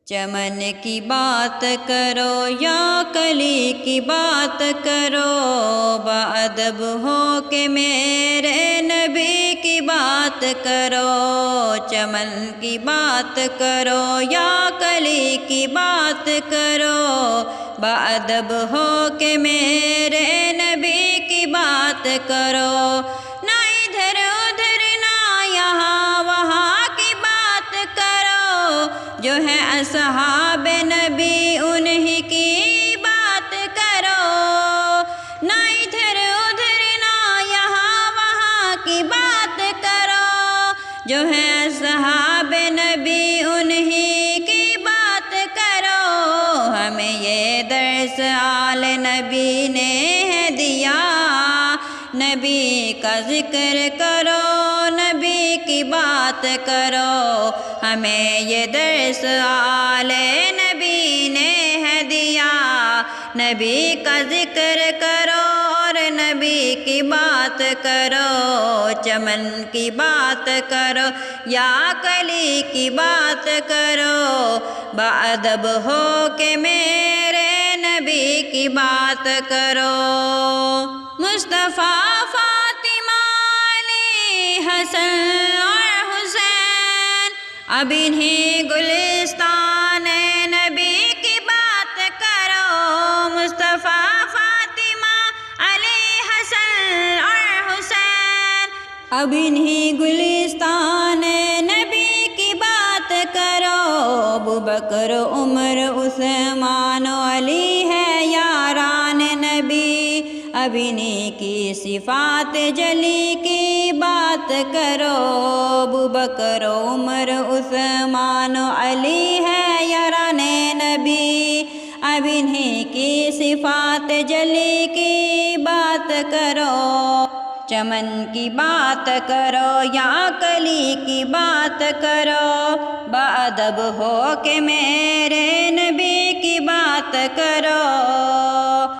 چمن کی بات کرو یا کلی کی بات کرو، باادب ہو کہ میرے نبی کی بات کرو۔ چمن کی بات کرو یا کلی کی بات کرو، باادب ہو کہ میرے نبی کی بات کرو۔ نہ ادھر ادھر نہ یہاں وہاں کی بات کرو، جو ہے اصحاب نبی انہی کی بات کرو۔ نہ ادھر ادھر نہ یہاں وہاں کی بات کرو، جو ہے اصحاب نبی انہی کی بات کرو۔ ہمیں یہ درس آل نبی نے ہے دیا، نبی کا ذکر کرو، نبی کی بات کرو۔ ہمیں یہ درس آل نبی نے ہے دیا، نبی کا ذکر کرو اور نبی کی بات کرو۔ چمن کی بات کرو یا کلی کی بات کرو، باادب ہو کہ میرے نبی کی بات کرو۔ مصطفیٰ، فاطمہ، علی، حسن اور حسین، اب انہیں گلستان نبی کی بات کرو۔ مصطفیٰ، فاطمہ، علی، حسن اور حسین، اب انہیں گلستان نبی کی بات کرو۔ ابوبکر، عمر، عثمان و علی ہے یاران نبی، اب انہی کی صفات جلی کی بات کرو۔ ابوبکر، عمر، عثمان و علی ہے یاران نبی، اب انہی کی صفات جلی کی بات کرو۔ چمن کی بات کرو یا کلی کی بات کرو، باادب ہو کہ میرے نبی کی بات کرو۔